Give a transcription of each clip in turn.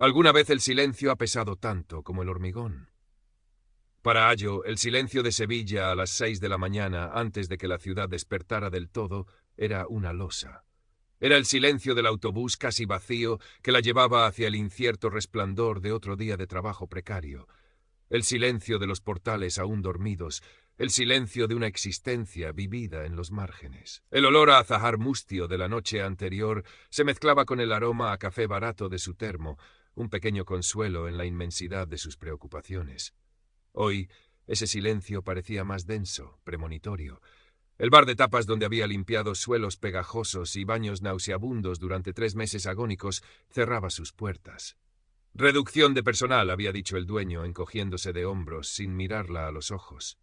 Alguna vez el silencio ha pesado tanto como el hormigón. Para Ayo, el silencio de Sevilla a las 6 de la mañana, antes de que la ciudad despertara del todo, era una losa. Era el silencio del autobús casi vacío que la llevaba hacia el incierto resplandor de otro día de trabajo precario. El silencio de los portales aún dormidos, el silencio de una existencia vivida en los márgenes. El olor a azahar mustio de la noche anterior se mezclaba con el aroma a café barato de su termo, un pequeño consuelo en la inmensidad de sus preocupaciones. Hoy, ese silencio parecía más denso, premonitorio. El bar de tapas donde había limpiado suelos pegajosos y baños nauseabundos durante 3 meses agónicos cerraba sus puertas. Reducción de personal, había dicho el dueño, encogiéndose de hombros, sin mirarla a los ojos.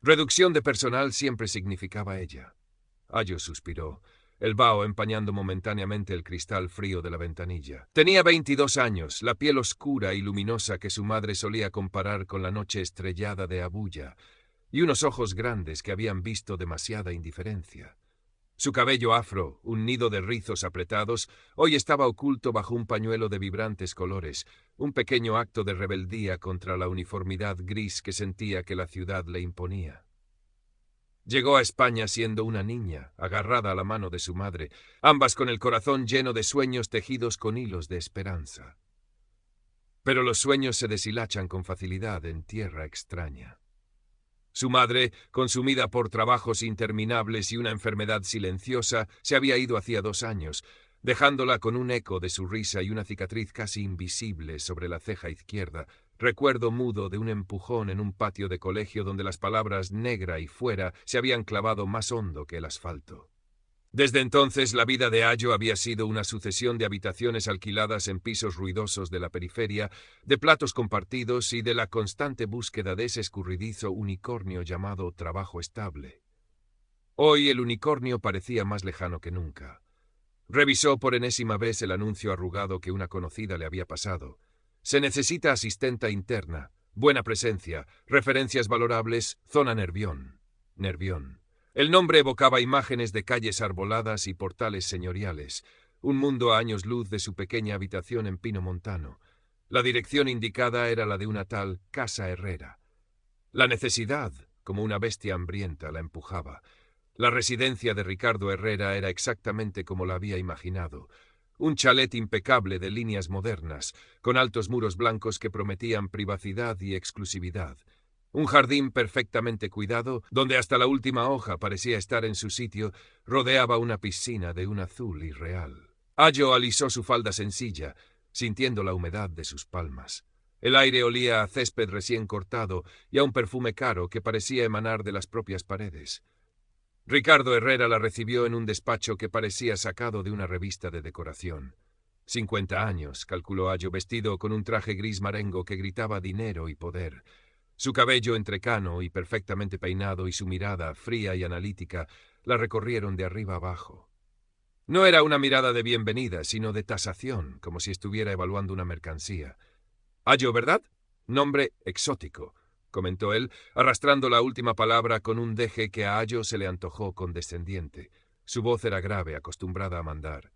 Reducción de personal siempre significaba ella. Ayo suspiró, el vaho empañando momentáneamente el cristal frío de la ventanilla. Tenía 22 años, la piel oscura y luminosa que su madre solía comparar con la noche estrellada de Abuya, y unos ojos grandes que habían visto demasiada indiferencia. Su cabello afro, un nido de rizos apretados, hoy estaba oculto bajo un pañuelo de vibrantes colores, un pequeño acto de rebeldía contra la uniformidad gris que sentía que la ciudad le imponía. Llegó a España siendo una niña, agarrada a la mano de su madre, ambas con el corazón lleno de sueños tejidos con hilos de esperanza. Pero los sueños se deshilachan con facilidad en tierra extraña. Su madre, consumida por trabajos interminables y una enfermedad silenciosa, se había ido hacía 2 años, dejándola con un eco de su risa y una cicatriz casi invisible sobre la ceja izquierda, recuerdo mudo de un empujón en un patio de colegio donde las palabras negra y fuera se habían clavado más hondo que el asfalto. Desde entonces la vida de Ayo había sido una sucesión de habitaciones alquiladas en pisos ruidosos de la periferia, de platos compartidos y de la constante búsqueda de ese escurridizo unicornio llamado trabajo estable. Hoy el unicornio parecía más lejano que nunca. Revisó por enésima vez el anuncio arrugado que una conocida le había pasado. Se necesita asistenta interna, buena presencia, referencias valorables, zona Nervión. Nervión. El nombre evocaba imágenes de calles arboladas y portales señoriales, un mundo a años luz de su pequeña habitación en Pino Montano. La dirección indicada era la de una tal Casa Herrera. La necesidad, como una bestia hambrienta, la empujaba. La residencia de Ricardo Herrera era exactamente como la había imaginado. Un chalet impecable de líneas modernas, con altos muros blancos que prometían privacidad y exclusividad. Un jardín perfectamente cuidado, donde hasta la última hoja parecía estar en su sitio, rodeaba una piscina de un azul irreal. Ayo alisó su falda sencilla, sintiendo la humedad de sus palmas. El aire olía a césped recién cortado y a un perfume caro que parecía emanar de las propias paredes. Ricardo Herrera la recibió en un despacho que parecía sacado de una revista de decoración. 50 años, calculó Ayo, vestido con un traje gris marengo que gritaba dinero y poder. Su cabello entrecano y perfectamente peinado y su mirada, fría y analítica, la recorrieron de arriba abajo. No era una mirada de bienvenida, sino de tasación, como si estuviera evaluando una mercancía. Ayo, ¿verdad? Nombre exótico, comentó él, arrastrando la última palabra con un deje que a Ayo se le antojó condescendiente. Su voz era grave, acostumbrada a mandar.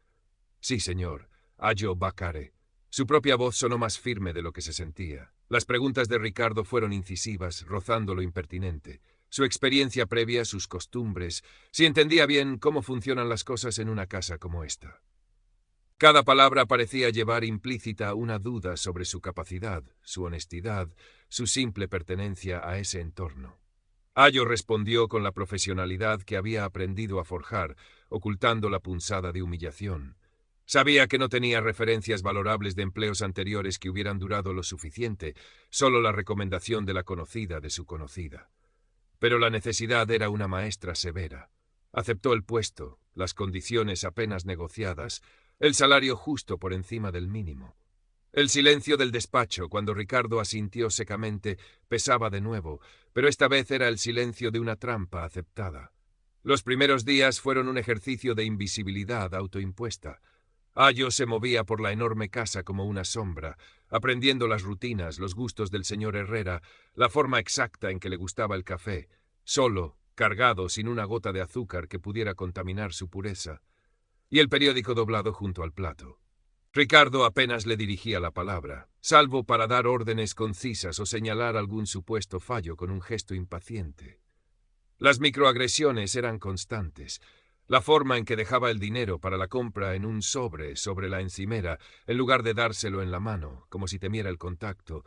Sí, señor, Ayo Bacare. Su propia voz sonó más firme de lo que se sentía. Las preguntas de Ricardo fueron incisivas, rozando lo impertinente. Su experiencia previa, sus costumbres, si entendía bien cómo funcionan las cosas en una casa como esta. Cada palabra parecía llevar implícita una duda sobre su capacidad, su honestidad, su simple pertenencia a ese entorno. Ayo respondió con la profesionalidad que había aprendido a forjar, ocultando la punzada de humillación. Sabía que no tenía referencias valorables de empleos anteriores que hubieran durado lo suficiente, solo la recomendación de la conocida de su conocida. Pero la necesidad era una maestra severa. Aceptó el puesto, las condiciones apenas negociadas, el salario justo por encima del mínimo. El silencio del despacho, cuando Ricardo asintió secamente, pesaba de nuevo, pero esta vez era el silencio de una trampa aceptada. Los primeros días fueron un ejercicio de invisibilidad autoimpuesta. Ayo se movía por la enorme casa como una sombra, aprendiendo las rutinas, los gustos del señor Herrera, la forma exacta en que le gustaba el café, solo, cargado, sin una gota de azúcar que pudiera contaminar su pureza, y el periódico doblado junto al plato. Ricardo apenas le dirigía la palabra, salvo para dar órdenes concisas o señalar algún supuesto fallo con un gesto impaciente. Las microagresiones eran constantes. La forma en que dejaba el dinero para la compra en un sobre la encimera, en lugar de dárselo en la mano, como si temiera el contacto.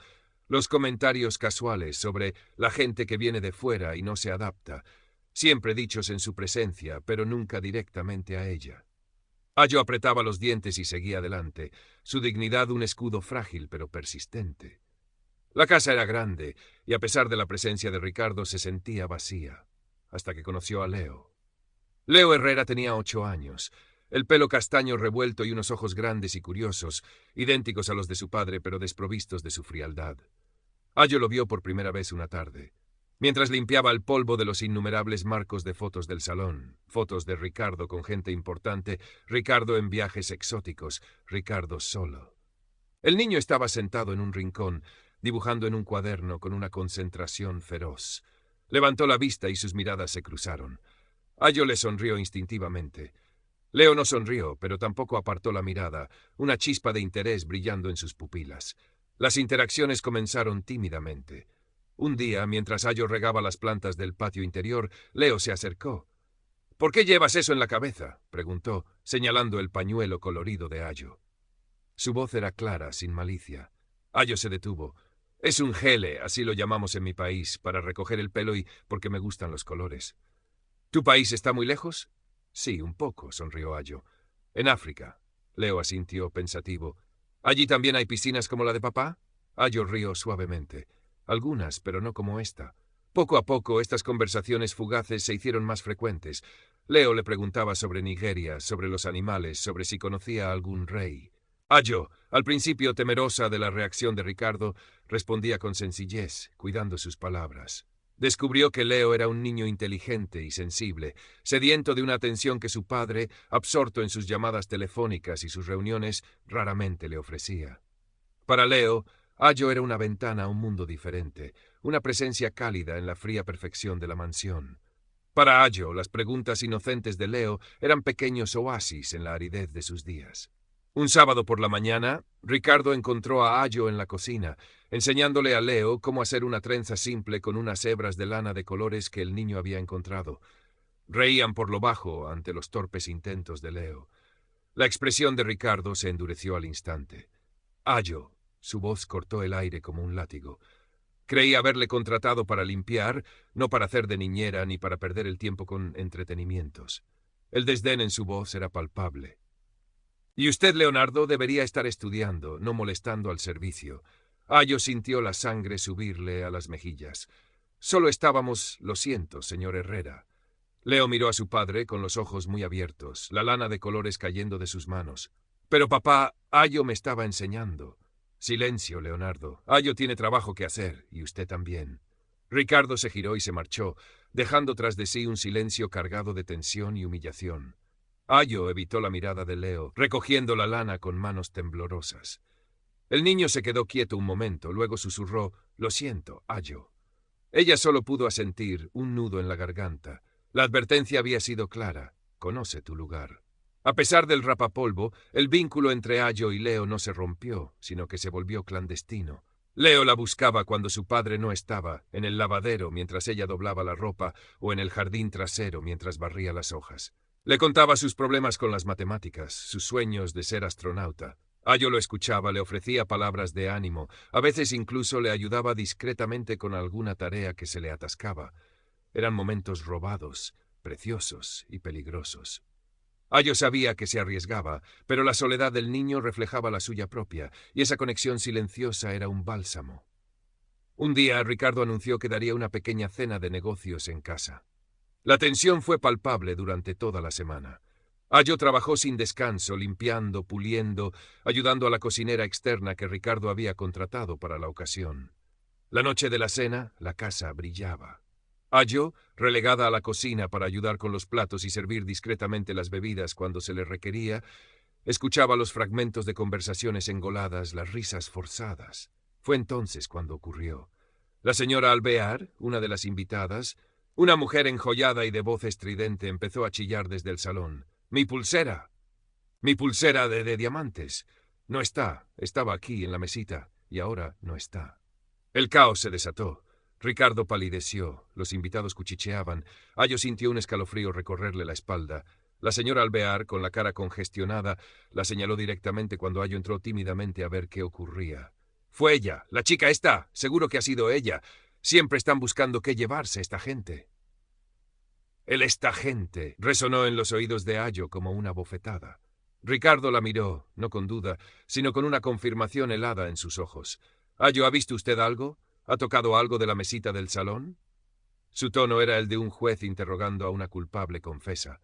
Los comentarios casuales sobre la gente que viene de fuera y no se adapta, siempre dichos en su presencia, pero nunca directamente a ella. Ayo apretaba los dientes y seguía adelante, su dignidad un escudo frágil pero persistente. La casa era grande, y a pesar de la presencia de Ricardo se sentía vacía, hasta que conoció a Leo. Leo Herrera tenía 8 años, el pelo castaño revuelto y unos ojos grandes y curiosos, idénticos a los de su padre pero desprovistos de su frialdad. Ayo lo vio por primera vez una tarde. Mientras limpiaba el polvo de los innumerables marcos de fotos del salón, fotos de Ricardo con gente importante, Ricardo en viajes exóticos, Ricardo solo. El niño estaba sentado en un rincón, dibujando en un cuaderno con una concentración feroz. Levantó la vista y sus miradas se cruzaron. Ayo le sonrió instintivamente. Leo no sonrió, pero tampoco apartó la mirada, una chispa de interés brillando en sus pupilas. Las interacciones comenzaron tímidamente. Un día, mientras Ayo regaba las plantas del patio interior, Leo se acercó. «¿Por qué llevas eso en la cabeza?», preguntó, señalando el pañuelo colorido de Ayo. Su voz era clara, sin malicia. Ayo se detuvo. «Es un gele, así lo llamamos en mi país, para recoger el pelo y porque me gustan los colores». «¿Tu país está muy lejos?» «Sí, un poco», sonrió Ayo. «En África». Leo asintió, pensativo. «¿Allí también hay piscinas como la de papá?» Ayo rió suavemente. «Algunas, pero no como esta». Poco a poco, estas conversaciones fugaces se hicieron más frecuentes. Leo le preguntaba sobre Nigeria, sobre los animales, sobre si conocía a algún rey. Ayo, al principio temerosa de la reacción de Ricardo, respondía con sencillez, cuidando sus palabras. Descubrió que Leo era un niño inteligente y sensible, sediento de una atención que su padre, absorto en sus llamadas telefónicas y sus reuniones, raramente le ofrecía. Para Leo, Ayo era una ventana a un mundo diferente, una presencia cálida en la fría perfección de la mansión. Para Ayo, las preguntas inocentes de Leo eran pequeños oasis en la aridez de sus días. Un sábado por la mañana, Ricardo encontró a Ayo en la cocina, enseñándole a Leo cómo hacer una trenza simple con unas hebras de lana de colores que el niño había encontrado. Reían por lo bajo ante los torpes intentos de Leo. La expresión de Ricardo se endureció al instante. Ayo, su voz cortó el aire como un látigo. Creí haberle contratado para limpiar, no para hacer de niñera ni para perder el tiempo con entretenimientos. El desdén en su voz era palpable. Y usted, Leonardo, debería estar estudiando, no molestando al servicio. Ayo sintió la sangre subirle a las mejillas. Solo estábamos, lo siento, señor Herrera. Leo miró a su padre con los ojos muy abiertos, la lana de colores cayendo de sus manos. Pero papá, Ayo me estaba enseñando. Silencio, Leonardo. Ayo tiene trabajo que hacer, y usted también. Ricardo se giró y se marchó, dejando tras de sí un silencio cargado de tensión y humillación. Ayo evitó la mirada de Leo, recogiendo la lana con manos temblorosas. El niño se quedó quieto un momento, luego susurró, «Lo siento, Ayo». Ella solo pudo asentir, un nudo en la garganta. La advertencia había sido clara, «Conoce tu lugar». A pesar del rapapolvo, el vínculo entre Ayo y Leo no se rompió, sino que se volvió clandestino. Leo la buscaba cuando su padre no estaba, en el lavadero mientras ella doblaba la ropa o en el jardín trasero mientras barría las hojas. Le contaba sus problemas con las matemáticas, sus sueños de ser astronauta. Ayo lo escuchaba, le ofrecía palabras de ánimo, a veces incluso le ayudaba discretamente con alguna tarea que se le atascaba. Eran momentos robados, preciosos y peligrosos. Ayo sabía que se arriesgaba, pero la soledad del niño reflejaba la suya propia, y esa conexión silenciosa era un bálsamo. Un día, Ricardo anunció que daría una pequeña cena de negocios en casa. La tensión fue palpable durante toda la semana. Ayo trabajó sin descanso, limpiando, puliendo, ayudando a la cocinera externa que Ricardo había contratado para la ocasión. La noche de la cena, la casa brillaba. Ayo, relegada a la cocina para ayudar con los platos y servir discretamente las bebidas cuando se le requería, escuchaba los fragmentos de conversaciones engoladas, las risas forzadas. Fue entonces cuando ocurrió. La señora Alvear, una de las invitadas, una mujer enjollada y de voz estridente, empezó a chillar desde el salón. «¡Mi pulsera! ¡Mi pulsera de diamantes!». No está. Estaba aquí, en la mesita, y ahora no está. El caos se desató. Ricardo palideció. Los invitados cuchicheaban. Ayo sintió un escalofrío recorrerle la espalda. La señora Alvear, con la cara congestionada, la señaló directamente cuando Ayo entró tímidamente a ver qué ocurría. «Fue ella. La chica esta. Seguro que ha sido ella. Siempre están buscando qué llevarse esta gente». El esta gente resonó en los oídos de Ayo como una bofetada. Ricardo la miró, no con duda, sino con una confirmación helada en sus ojos. «Ayo, ¿ha visto usted algo? ¿Ha tocado algo de la mesita del salón?» Su tono era el de un juez interrogando a una culpable confesa.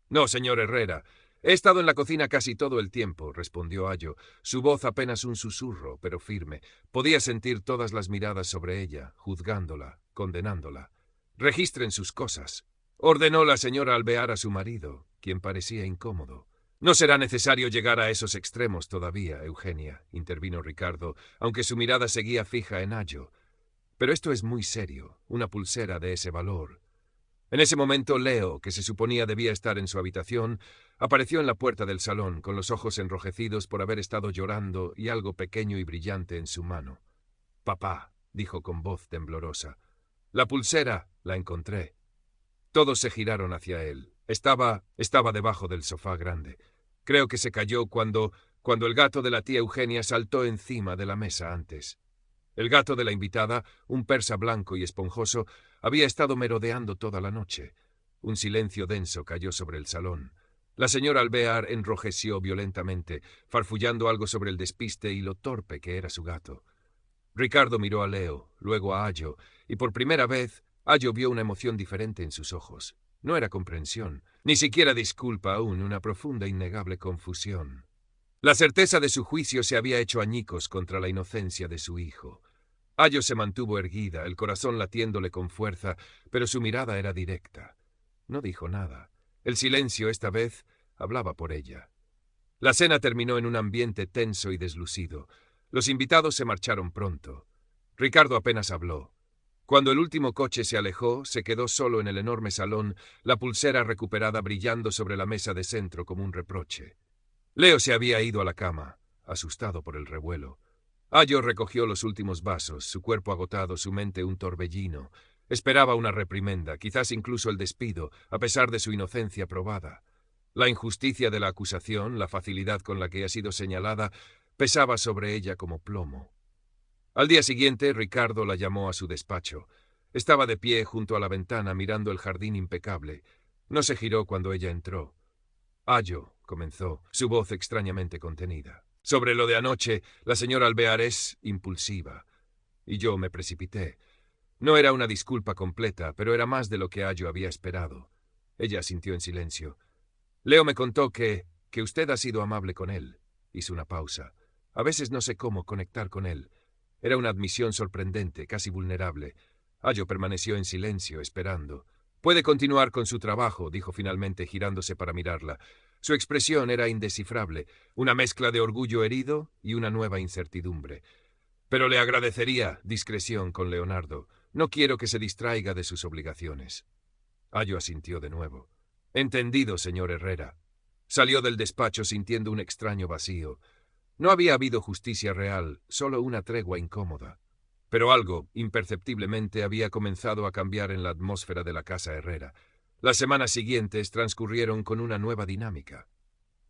«No, señor Herrera. He estado en la cocina casi todo el tiempo», respondió Ayo, su voz apenas un susurro, pero firme. Podía sentir todas las miradas sobre ella, juzgándola, condenándola. «Registren sus cosas», ordenó la señora Alvear a su marido, quien parecía incómodo. «No será necesario llegar a esos extremos todavía, Eugenia», intervino Ricardo, aunque su mirada seguía fija en Ayo. «Pero esto es muy serio, una pulsera de ese valor». En ese momento Leo, que se suponía debía estar en su habitación, apareció en la puerta del salón, con los ojos enrojecidos por haber estado llorando y algo pequeño y brillante en su mano. «Papá», dijo con voz temblorosa, «la pulsera la encontré». Todos se giraron hacia él. Estaba debajo del sofá grande. Creo que se cayó cuando el gato de la tía Eugenia saltó encima de la mesa antes. El gato de la invitada, un persa blanco y esponjoso, había estado merodeando toda la noche. Un silencio denso cayó sobre el salón. La señora Alvear enrojeció violentamente, farfullando algo sobre el despiste y lo torpe que era su gato. Ricardo miró a Leo, luego a Ayo, y por primera vez Ayo vio una emoción diferente en sus ojos. No era comprensión, ni siquiera disculpa aún, una profunda, innegable confusión. La certeza de su juicio se había hecho añicos contra la inocencia de su hijo. Ayo se mantuvo erguida, el corazón latiéndole con fuerza, pero su mirada era directa. No dijo nada. El silencio, esta vez, hablaba por ella. La cena terminó en un ambiente tenso y deslucido. Los invitados se marcharon pronto. Ricardo apenas habló. Cuando el último coche se alejó, se quedó solo en el enorme salón, la pulsera recuperada brillando sobre la mesa de centro como un reproche. Leo se había ido a la cama, asustado por el revuelo. Ayo recogió los últimos vasos, su cuerpo agotado, su mente un torbellino. Esperaba una reprimenda, quizás incluso el despido, a pesar de su inocencia probada. La injusticia de la acusación, la facilidad con la que ha sido señalada, pesaba sobre ella como plomo. Al día siguiente, Ricardo la llamó a su despacho. Estaba de pie junto a la ventana mirando el jardín impecable. No se giró cuando ella entró. «Ayo», comenzó, su voz extrañamente contenida. «Sobre lo de anoche, la señora Alvear es impulsiva. Y yo me precipité. No era una disculpa completa, pero era más de lo que Ayo había esperado». Ella asintió en silencio. «Leo me contó que usted ha sido amable con él». Hizo una pausa. «A veces no sé cómo conectar con él». Era una admisión sorprendente, casi vulnerable. Ayo permaneció en silencio, esperando. «Puede continuar con su trabajo», dijo finalmente, girándose para mirarla. Su expresión era indescifrable, una mezcla de orgullo herido y una nueva incertidumbre. «Pero le agradecería discreción con Leonardo. No quiero que se distraiga de sus obligaciones». Ayo asintió de nuevo. «Entendido, señor Herrera». Salió del despacho sintiendo un extraño vacío. No había habido justicia real, solo una tregua incómoda. Pero algo, imperceptiblemente, había comenzado a cambiar en la atmósfera de la casa Herrera. Las semanas siguientes transcurrieron con una nueva dinámica.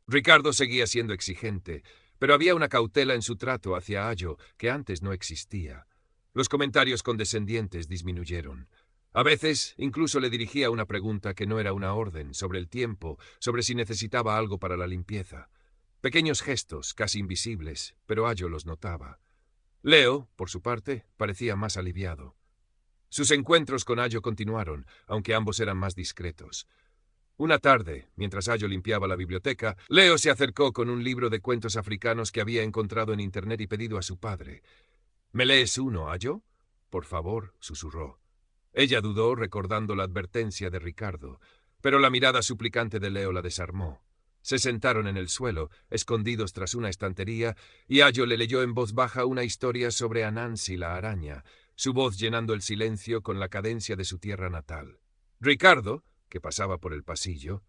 Ricardo seguía siendo exigente, pero había una cautela en su trato hacia Ayo que antes no existía. Los comentarios condescendientes disminuyeron. A veces incluso le dirigía una pregunta que no era una orden, sobre el tiempo, sobre si necesitaba algo para la limpieza. Pequeños gestos, casi invisibles, pero Ayo los notaba. Leo, por su parte, parecía más aliviado. Sus encuentros con Ayo continuaron, aunque ambos eran más discretos. Una tarde, mientras Ayo limpiaba la biblioteca, Leo se acercó con un libro de cuentos africanos que había encontrado en internet y pedido a su padre. «¿Me lees uno, Ayo?» «Por favor», susurró. Ella dudó, recordando la advertencia de Ricardo, pero la mirada suplicante de Leo la desarmó. Se sentaron en el suelo, escondidos tras una estantería, y Ayo le leyó en voz baja una historia sobre Anansi la araña, su voz llenando el silencio con la cadencia de su tierra natal. Ricardo, que pasaba por el pasillo,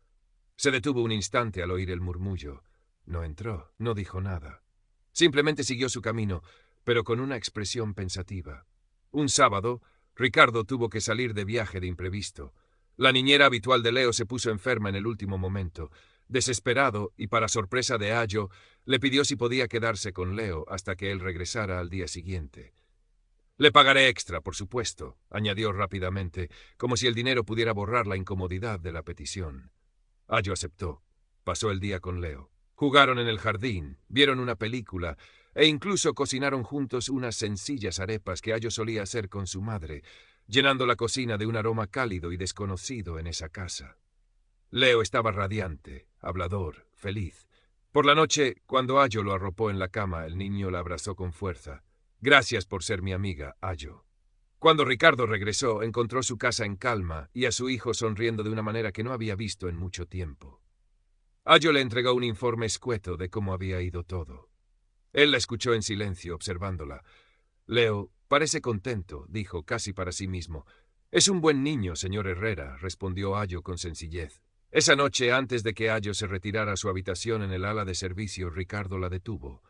se detuvo un instante al oír el murmullo. No entró, no dijo nada. Simplemente siguió su camino, pero con una expresión pensativa. Un sábado, Ricardo tuvo que salir de viaje de imprevisto. La niñera habitual de Leo se puso enferma en el último momento. Desesperado, y para sorpresa de Ayo, le pidió si podía quedarse con Leo hasta que él regresara al día siguiente. «Le pagaré extra, por supuesto», añadió rápidamente, como si el dinero pudiera borrar la incomodidad de la petición. Ayo aceptó. Pasó el día con Leo. Jugaron en el jardín, vieron una película e incluso cocinaron juntos unas sencillas arepas que Ayo solía hacer con su madre, llenando la cocina de un aroma cálido y desconocido en esa casa. Leo estaba radiante, hablador, feliz. Por la noche, cuando Ayo lo arropó en la cama, el niño la abrazó con fuerza. «Gracias por ser mi amiga, Ayo». Cuando Ricardo regresó, encontró su casa en calma y a su hijo sonriendo de una manera que no había visto en mucho tiempo. Ayo le entregó un informe escueto de cómo había ido todo. Él la escuchó en silencio, observándola. «Leo parece contento», dijo casi para sí mismo. «Es un buen niño, señor Herrera», respondió Ayo con sencillez. Esa noche, antes de que Ayo se retirara a su habitación en el ala de servicio, Ricardo la detuvo.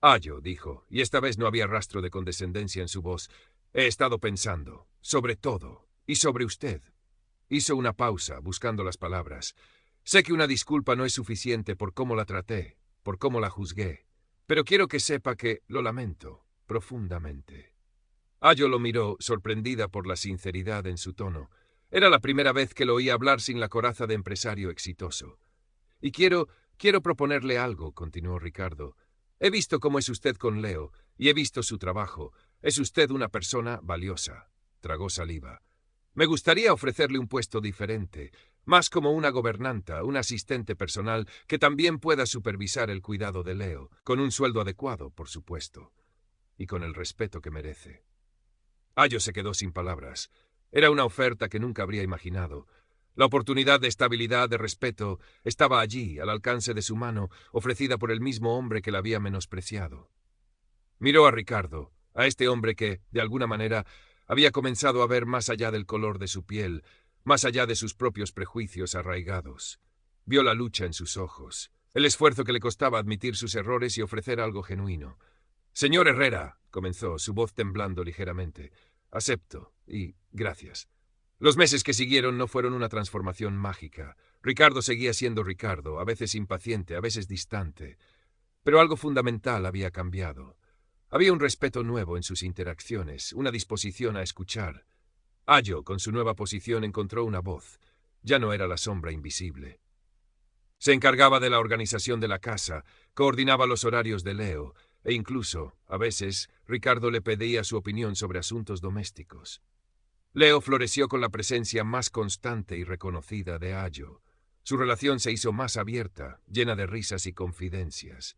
«Ayo», dijo, y esta vez no había rastro de condescendencia en su voz, «he estado pensando, sobre todo, y sobre usted». Hizo una pausa, buscando las palabras. «Sé que una disculpa no es suficiente por cómo la traté, por cómo la juzgué, pero quiero que sepa que lo lamento profundamente». Ayo lo miró, sorprendida por la sinceridad en su tono. Era la primera vez que lo oía hablar sin la coraza de empresario exitoso. «Y quiero proponerle algo», continuó Ricardo. «He visto cómo es usted con Leo, y he visto su trabajo. Es usted una persona valiosa». Tragó saliva. «Me gustaría ofrecerle un puesto diferente, más como una gobernanta, un asistente personal que también pueda supervisar el cuidado de Leo, con un sueldo adecuado, por supuesto, y con el respeto que merece». Ayo se quedó sin palabras. Era una oferta que nunca habría imaginado. La oportunidad de estabilidad, de respeto, estaba allí, al alcance de su mano, ofrecida por el mismo hombre que la había menospreciado. Miró a Ricardo, a este hombre que, de alguna manera, había comenzado a ver más allá del color de su piel, más allá de sus propios prejuicios arraigados. Vio la lucha en sus ojos, el esfuerzo que le costaba admitir sus errores y ofrecer algo genuino. «Señor Herrera», comenzó, su voz temblando ligeramente, «acepto, y gracias». Los meses que siguieron no fueron una transformación mágica. Ricardo seguía siendo Ricardo, a veces impaciente, a veces distante. Pero algo fundamental había cambiado. Había un respeto nuevo en sus interacciones, una disposición a escuchar. Ayo, con su nueva posición, encontró una voz. Ya no era la sombra invisible. Se encargaba de la organización de la casa, coordinaba los horarios de Leo, e incluso, a veces, Ricardo le pedía su opinión sobre asuntos domésticos. Leo floreció con la presencia más constante y reconocida de Ayo. Su relación se hizo más abierta, llena de risas y confidencias.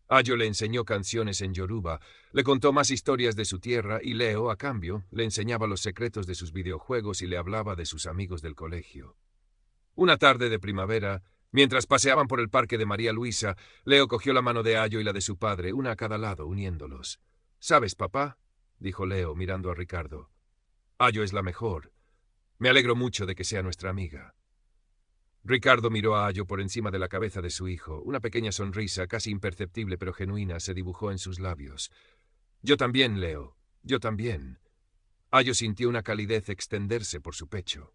Ayo le enseñó canciones en yoruba, le contó más historias de su tierra y Leo, a cambio, le enseñaba los secretos de sus videojuegos y le hablaba de sus amigos del colegio. Una tarde de primavera, mientras paseaban por el parque de María Luisa, Leo cogió la mano de Ayo y la de su padre, una a cada lado, uniéndolos. «¿Sabes, papá?», dijo Leo, mirando a Ricardo. «Ayo es la mejor. Me alegro mucho de que sea nuestra amiga». Ricardo miró a Ayo por encima de la cabeza de su hijo. Una pequeña sonrisa, casi imperceptible pero genuina, se dibujó en sus labios. «Yo también, Leo. Yo también». Ayo sintió una calidez extenderse por su pecho.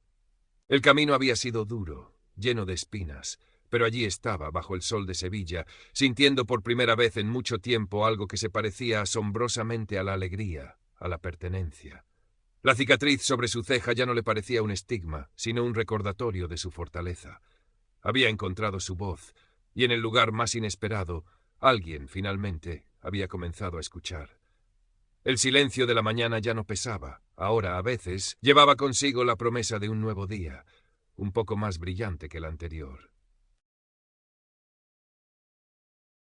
El camino había sido duro, lleno de espinas, pero allí estaba, bajo el sol de Sevilla, sintiendo por primera vez en mucho tiempo algo que se parecía asombrosamente a la alegría, a la pertenencia. La cicatriz sobre su ceja ya no le parecía un estigma, sino un recordatorio de su fortaleza. Había encontrado su voz, y en el lugar más inesperado, alguien, finalmente, había comenzado a escuchar. El silencio de la mañana ya no pesaba. Ahora, a veces, llevaba consigo la promesa de un nuevo día, un poco más brillante que el anterior.